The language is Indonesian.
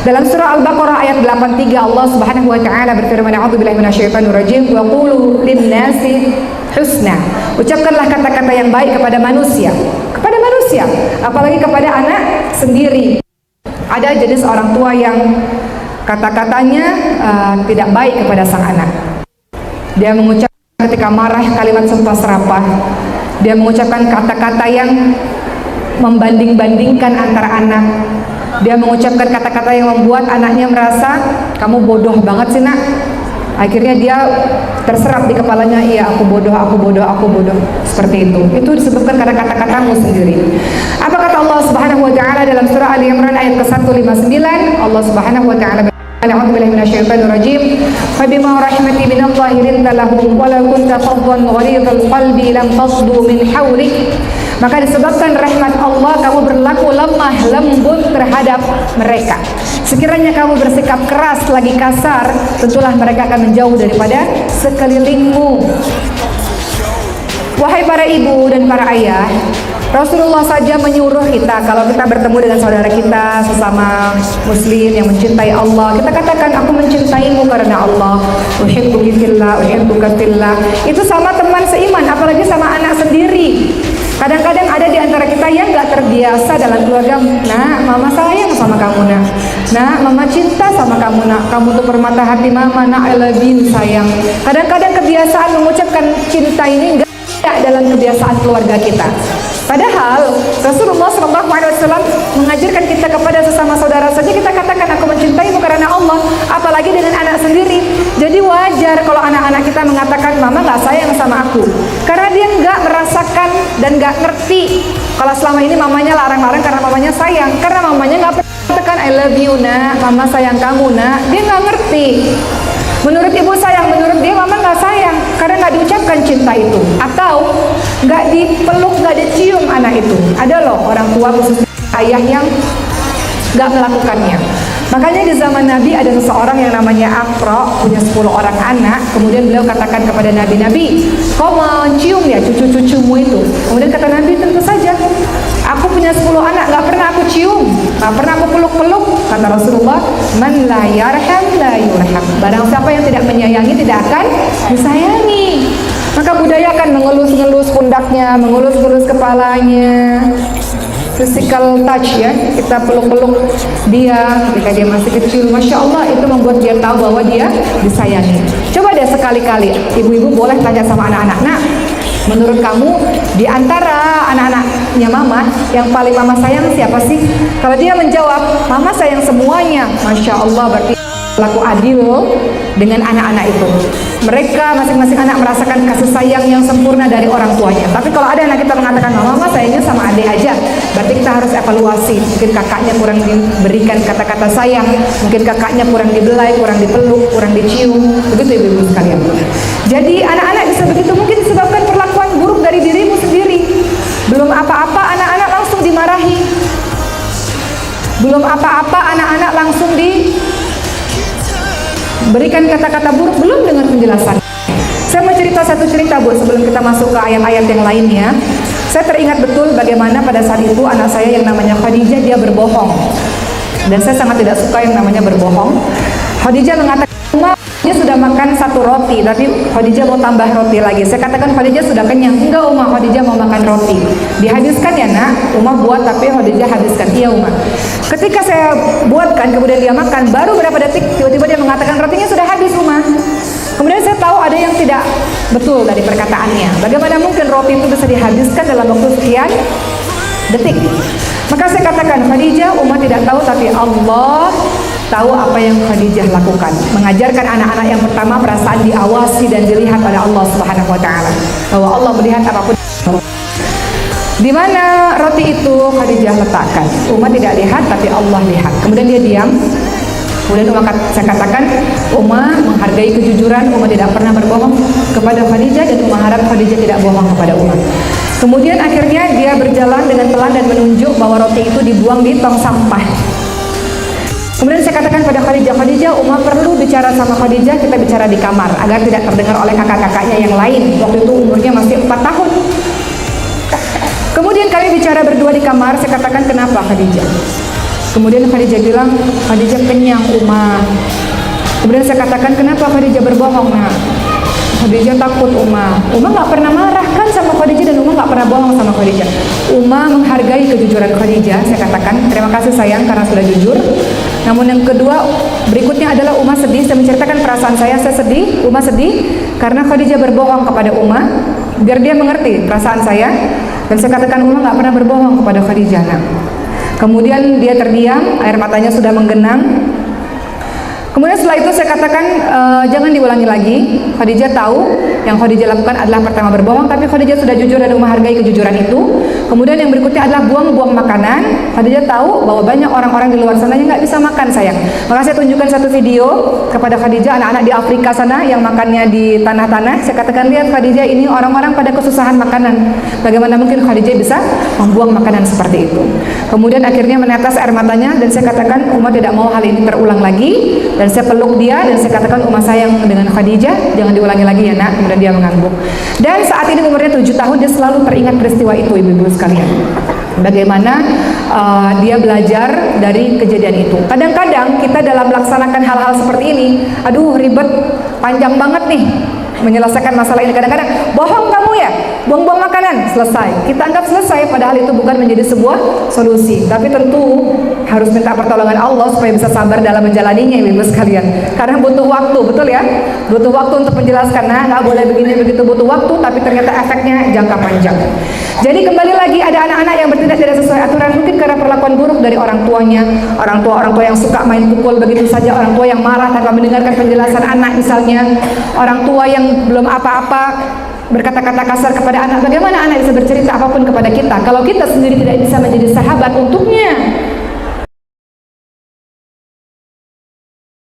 Dalam surah Al-Baqarah ayat 83 Allah Subhanahu wa taala berfirman, "A'udzubillahi minasyaitonir rajim, wa qulu lin-nasi husna." Ucapkanlah kata-kata yang baik kepada manusia. Kepada manusia, apalagi kepada anak sendiri. Ada jenis orang tua yang kata-katanya tidak baik kepada sang anak. Dia mengucapkan ketika marah kalimat sumpah serapah. Dia mengucapkan kata-kata yang membanding-bandingkan antara anak. Dia mengucapkan kata-kata yang membuat anaknya merasa, kamu bodoh banget sih nak. Akhirnya dia terserap di kepalanya, iya aku bodoh, aku bodoh, aku bodoh. Seperti itu. Itu disebabkan karena kata-katamu sendiri. Apa kata Allah Subhanahu wa taala dalam surah Ali Imran ayat ke-159? Allah Subhanahu wa taala A'udzubillahi minasyaitonir rajim. Fabima rahmatin minallahi linta lahum walau kunta faddan ghalidhal qalbi lam fasdu min hawlik. Maka disebabkan rahmat Allah kamu berlaku lemah lembut terhadap mereka. Sekiranya kamu bersikap keras lagi kasar, tentulah mereka akan menjauh daripada sekelilingmu. Wahai para ibu dan para ayah, Rasulullah saja menyuruh kita kalau kita bertemu dengan saudara kita sesama muslim yang mencintai Allah, kita katakan aku mencintaimu karena Allah, uhibbuki fillah, uhibbuka fillah. Itu sama teman seiman, apalagi sama anak sendiri. Kadang-kadang ada di antara kita yang gak terbiasa dalam keluarga. Nah, mama sayang sama kamu nak. Nah, mama cinta sama kamu nak. Kamu tuh permata hati mama nak, I love you sayang. Kadang-kadang kebiasaan mengucapkan cinta ini gak dalam kebiasaan keluarga kita. Padahal Rasulullah SAW mengajarkan kita kepada sesama saudara saja kita katakan aku mencintaimu karena Allah, apalagi dengan anak sendiri. Jadi wajar kalau anak-anak kita mengatakan mama gak sayang sama aku, karena dia gak merasakan dan gak ngerti kalau selama ini mamanya larang-larang karena mamanya sayang, karena mamanya gak pernah katakan I love you nak, mama sayang kamu nak. Dia gak ngerti. Menurut ibu sayang, menurut dia mama gak sayang karena gak diucapkan cinta itu, atau gak dipeluk, gak dicium anak itu. Ada loh orang tua khususnya ayah yang gak melakukannya. Makanya di zaman Nabi ada seseorang yang namanya Afra, punya 10 orang anak. Kemudian beliau katakan kepada Nabi, kau mencium ya cucu-cucumu itu? Kemudian kata Nabi, tentu saja. Aku punya 10 anak, gak pernah aku cium, gak pernah aku peluk-peluk. Kata Rasulullah, man la yarham la yurham. Barang siapa yang tidak menyayangi tidak akan disayangi. Maka budayakan mengelus-ngelus pundaknya, mengelus-ngelus kepalanya, physical touch ya, kita peluk-peluk dia ketika dia masih kecil. Masya Allah, itu membuat dia tahu bahwa dia disayangi. Coba deh sekali-kali ibu-ibu boleh tanya sama anak-anak, nah menurut kamu di antara anak-anaknya mama yang paling mama sayang siapa sih? Kalau dia menjawab mama sayang semuanya, Masya Allah, berarti laku adil dengan anak-anak itu. Mereka masing-masing anak merasakan kasih sayang yang sempurna dari orang tuanya. Tapi kalau ada anak kita mengatakan mama sayangnya sama adik aja, berarti kita harus evaluasi. Mungkin kakaknya kurang diberikan kata-kata sayang, mungkin kakaknya kurang dibelai, kurang dipeluk, kurang dicium. Begitu ibu-ibu sekalian. Jadi anak-anak bisa begitu mungkin disebabkan perlakuan buruk dari dirimu sendiri. Belum apa-apa anak-anak langsung dimarahi. Belum apa-apa anak-anak langsung berikan kata-kata buruk, belum dengan penjelasan. Saya mau cerita satu cerita Bu sebelum kita masuk ke ayat-ayat yang lainnya. Saya teringat betul bagaimana pada saat itu anak saya yang namanya Khadijah dia berbohong. Dan saya sangat tidak suka yang namanya berbohong. Khadijah mengatakan dia sudah makan 1 roti, tapi Khadijah mau tambah roti lagi. Saya katakan Khadijah sudah kenyang. Enggak Uma, Khadijah mau makan roti. Dihabiskan ya nak, Uma buat tapi Khadijah habiskan. Iya Uma. Ketika saya buatkan kemudian dia makan, baru berapa detik tiba-tiba dia mengatakan rotinya sudah habis Uma. Kemudian saya tahu ada yang tidak betul dari perkataannya. Bagaimana mungkin roti itu bisa dihabiskan dalam waktu sekian detik? Maka saya katakan Khadijah, Uma tidak tahu tapi Allah tahu apa yang Khadijah lakukan. Mengajarkan anak-anak yang pertama perasaan diawasi dan dilihat oleh Allah Subhanahu wa taala. Bahwa Allah melihat apapun. Di mana roti itu Khadijah letakkan. Uma tidak lihat tapi Allah lihat. Kemudian dia diam. Kemudian saya katakan Uma menghargai kejujuran, Uma tidak pernah berbohong kepada Khadijah dan Uma harap Khadijah tidak bohong kepada Uma. Kemudian akhirnya dia berjalan dengan pelan dan menunjuk bahwa roti itu dibuang di tong sampah. Kemudian saya katakan pada Khadijah, Khadijah, Uma perlu bicara sama Khadijah, kita bicara di kamar agar tidak terdengar oleh kakak-kakaknya yang lain. Waktu itu umurnya masih 4 tahun. Kemudian kami bicara berdua di kamar, saya katakan kenapa Khadijah? Kemudian Khadijah bilang, Khadijah kenyang Umar. Kemudian saya katakan, kenapa Khadijah berbohong nak? Khadijah takut Umar. Umar nggak pernah marah kan sama Khadijah, dan Umar nggak pernah bohong sama Khadijah. Umar menghargai kejujuran Khadijah. Saya katakan, terima kasih sayang karena sudah jujur. Namun yang kedua, berikutnya adalah Umar sedih. Saya menceritakan perasaan saya sedih. Umar sedih karena Khadijah berbohong kepada Umar, biar dia mengerti perasaan saya. Dan saya katakan, Umar nggak pernah berbohong kepada Khadijah nak. Kemudian dia terdiam, air matanya sudah menggenang. Kemudian setelah itu saya katakan, jangan diulangi lagi. Khadijah tahu yang Khadijah lakukan adalah pertama berbohong, tapi Khadijah sudah jujur dan menghargai kejujuran itu. Kemudian yang berikutnya adalah buang-buang makanan. Khadijah tahu bahwa banyak orang-orang di luar sana yang nggak bisa makan sayang. Maka saya tunjukkan satu video kepada Khadijah, anak-anak di Afrika sana yang makannya di tanah-tanah. Saya katakan, lihat Khadijah, ini orang-orang pada kesusahan makanan. Bagaimana mungkin Khadijah bisa membuang makanan seperti itu? Kemudian akhirnya menetes air matanya, dan saya katakan, Umar tidak mau hal ini terulang lagi. Dan saya peluk dia dan saya katakan, Umar sayang dengan Khadijah, jangan diulangi lagi ya nak. Kemudian dia mengangguk. Dan saat ini umurnya 7 tahun, dia selalu teringat peristiwa itu, ibu-ibu sekalian. Bagaimana dia belajar dari kejadian itu. Kadang-kadang kita dalam melaksanakan hal-hal seperti ini, aduh ribet, panjang banget nih menyelesaikan masalah ini. Kadang-kadang, bohong kamu ya, buang-buang makanan, selesai. Kita anggap selesai, padahal itu bukan menjadi sebuah solusi. Tapi tentu harus minta pertolongan Allah supaya bisa sabar dalam menjalaninya, ibu sekalian. Karena butuh waktu, betul ya? Butuh waktu untuk menjelaskan. Nah, nggak boleh begini begitu, butuh waktu, tapi ternyata efeknya jangka panjang. Jadi kembali lagi, ada anak-anak yang bertindak tidak sesuai aturan, mungkin karena perlakuan buruk dari orang tuanya, orang tua yang suka main pukul begitu saja, orang tua yang marah tanpa mendengarkan penjelasan anak misalnya, orang tua yang belum apa-apa berkata-kata kasar kepada anak. Bagaimana anak bisa bercerita apapun kepada kita kalau kita sendiri tidak bisa menjadi sahabat untuknya?